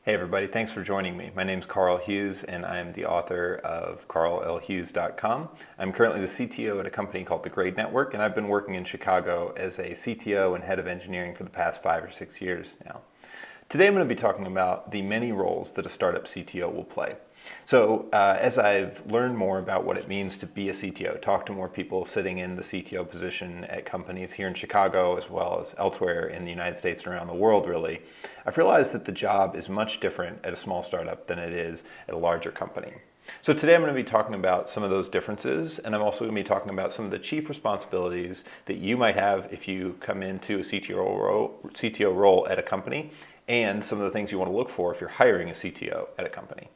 Hey everybody, thanks for joining me. My name is Carl Hughes and I'm the author of carllhughes.com. I'm currently the CTO at a company called The Grade Network, and I've been working in Chicago as a CTO and head of engineering for the past 5 or 6 years now. Today I'm going to be talking about the many roles that a startup CTO will play. So as I've learned more about what it means to be a CTO, talk to more people sitting in the CTO position at companies here in Chicago as well as elsewhere in the United States and around the world really, I've realized that the job is much different at a small startup than it is at a larger company. So today I'm going to be talking about some of those differences, and I'm also going to be talking about some of the chief responsibilities that you might have if you come into a CTO role at a company, and some of the things you want to look for if you're hiring a CTO at a company.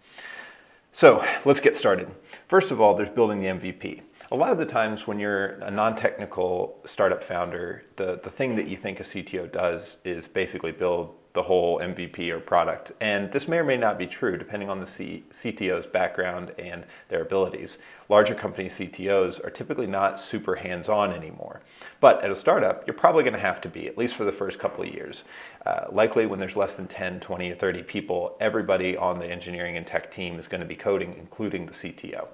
So let's get started. First of all, there's building the MVP. A lot of the times when you're a non-technical startup founder, the thing that you think a CTO does is basically build the whole MVP or product. And this may or may not be true depending on the CTO's background and their abilities. Larger company CTOs are typically not super hands-on anymore. But at a startup, you're probably going to have to be, at least for the first couple of years. Likely when there's less than 10, 20, or 30 people, everybody on the engineering and tech team is going to be coding, including the CTO.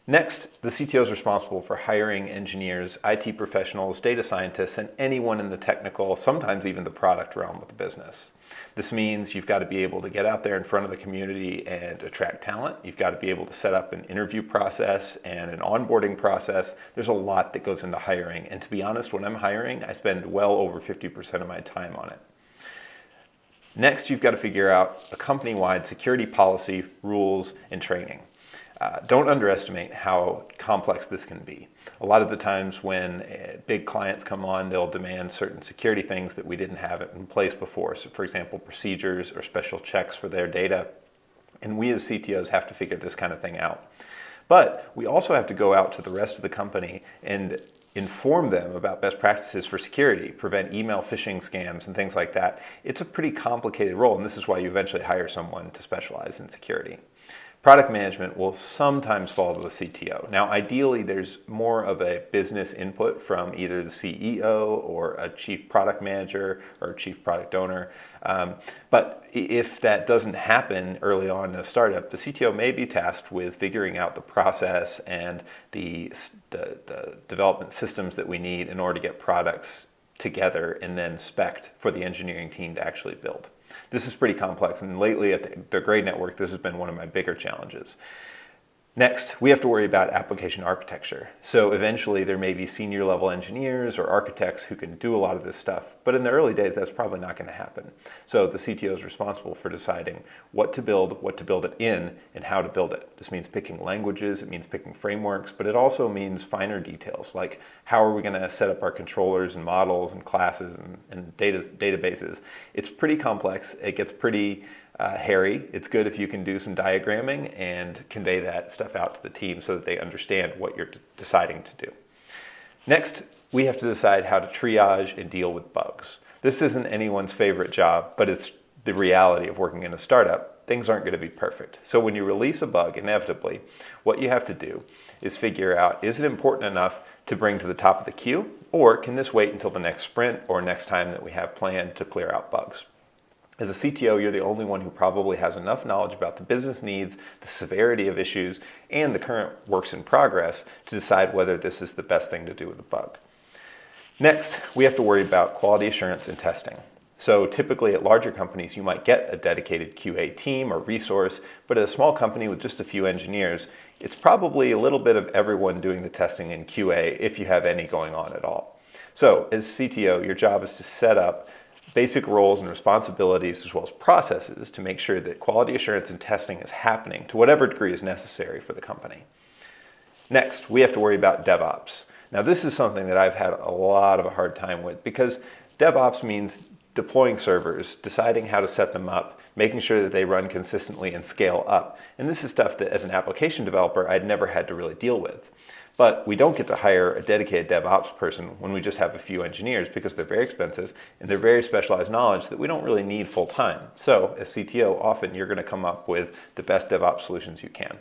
Next, the CTO is responsible for hiring engineers, IT professionals, data scientists, and anyone in the technical, sometimes even the product realm of the business. This means you've got to be able to get out there in front of the community and attract talent. You've got to be able to set up an interview process and an onboarding process. There's a lot that goes into hiring. And to be honest, when I'm hiring, I spend well over 50% of my time on it. Next, you've got to figure out a company-wide security policy, rules, and training. Don't underestimate how complex this can be. A lot of the times when big clients come on, they'll demand certain security things that we didn't have in place before. So for example, procedures or special checks for their data. And we as CTOs have to figure this kind of thing out. But we also have to go out to the rest of the company and inform them about best practices for security, prevent email phishing scams and things like that. It's a pretty complicated role, and this is why you eventually hire someone to specialize in security. Product management will sometimes fall to the CTO. Now, ideally, there's more of a business input from either the CEO or a chief product manager or a chief product owner. But if that doesn't happen early on in a startup, the CTO may be tasked with figuring out the process and the development systems that we need in order to get products together and then spec'd for the engineering team to actually build. This is pretty complex, and lately at the Grade Network, this has been one of my bigger challenges. Next, we have to worry about application architecture. So eventually there may be senior level engineers or architects who can do a lot of this stuff, but in the early days that's probably not going to happen. So the CTO is responsible for deciding what to build it in, and how to build it. This means picking languages, it means picking frameworks, but it also means finer details like how are we going to set up our controllers and models and classes and databases. It's pretty complex, it gets pretty hairy. It's good if you can do some diagramming and convey that stuff out to the team so that they understand what you're deciding to do. Next, we have to decide how to triage and deal with bugs. This isn't anyone's favorite job, but it's the reality of working in a startup. Things aren't going to be perfect. So when you release a bug, inevitably, what you have to do is figure out, is it important enough to bring to the top of the queue, or can this wait until the next sprint or next time that we have planned to clear out bugs? As a CTO, you're the only one who probably has enough knowledge about the business needs, the severity of issues, and the current works in progress to decide whether this is the best thing to do with a bug. Next, we have to worry about quality assurance and testing. So typically at larger companies, you might get a dedicated QA team or resource, but at a small company with just a few engineers, it's probably a little bit of everyone doing the testing in QA if you have any going on at all. So as CTO, your job is to set up basic roles and responsibilities as well as processes to make sure that quality assurance and testing is happening to whatever degree is necessary for the company. Next, we have to worry about DevOps. Now this is something that I've had a lot of a hard time with because DevOps means deploying servers, deciding how to set them up, making sure that they run consistently and scale up. And this is stuff that as an application developer, I'd never had to really deal with. But we don't get to hire a dedicated DevOps person when we just have a few engineers because they're very expensive and they're very specialized knowledge that we don't really need full time. So as CTO, often you're going to come up with the best DevOps solutions you can.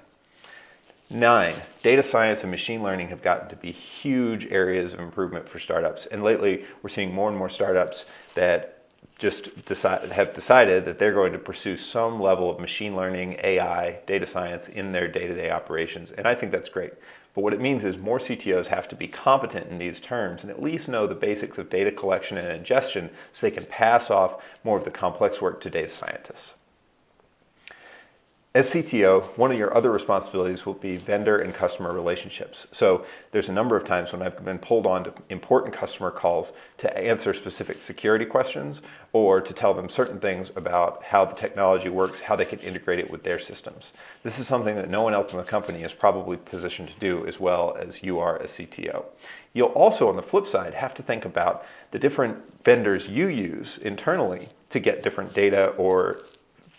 9, data science and machine learning have gotten to be huge areas of improvement for startups. And lately we're seeing more and more startups that have decided that they're going to pursue some level of machine learning, AI, data science in their day-to-day operations. And I think that's great. But what it means is more CTOs have to be competent in these terms and at least know the basics of data collection and ingestion so they can pass off more of the complex work to data scientists. As CTO, one of your other responsibilities will be vendor and customer relationships. So there's a number of times when I've been pulled on to important customer calls to answer specific security questions or to tell them certain things about how the technology works, how they can integrate it with their systems. This is something that no one else in the company is probably positioned to do as well as you are as CTO. You'll also, on the flip side, have to think about the different vendors you use internally to get different data or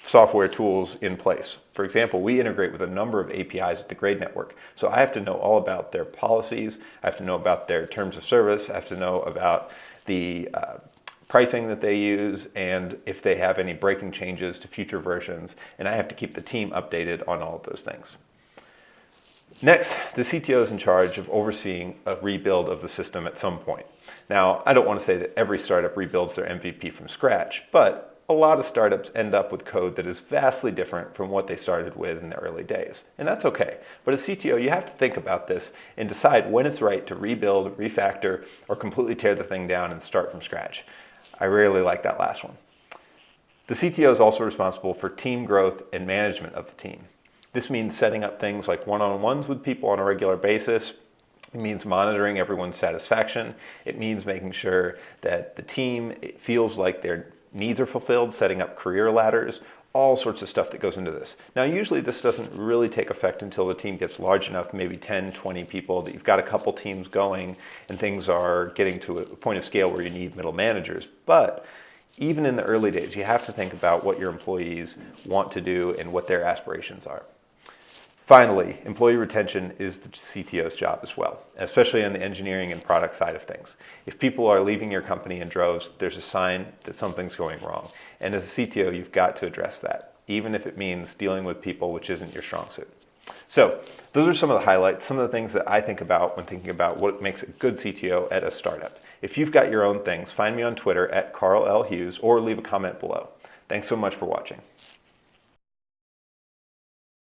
software tools in place. For example, we integrate with a number of APIs at the Grade Network. So I have to know all about their policies, I have to know about their terms of service, I have to know about the pricing that they use, and if they have any breaking changes to future versions, and I have to keep the team updated on all of those things. Next, the CTO is in charge of overseeing a rebuild of the system at some point. Now, I don't want to say that every startup rebuilds their MVP from scratch, but a lot of startups end up with code that is vastly different from what they started with in the early days. And that's okay. But as CTO, you have to think about this and decide when it's right to rebuild, refactor, or completely tear the thing down and start from scratch. I rarely like that last one. The CTO is also responsible for team growth and management of the team. This means setting up things like one-on-ones with people on a regular basis. It means monitoring everyone's satisfaction. It means making sure that the team feels like their needs are fulfilled, setting up career ladders, all sorts of stuff that goes into this. Now, usually this doesn't really take effect until the team gets large enough, maybe 10, 20 people, that you've got a couple teams going and things are getting to a point of scale where you need middle managers. But even in the early days, you have to think about what your employees want to do and what their aspirations are. Finally, employee retention is the CTO's job as well, especially on the engineering and product side of things. If people are leaving your company in droves, there's a sign that something's going wrong. And as a CTO, you've got to address that, even if it means dealing with people which isn't your strong suit. So those are some of the highlights, some of the things that I think about when thinking about what makes a good CTO at a startup. If you've got your own things, find me on Twitter at Carl L. Hughes or leave a comment below. Thanks so much for watching.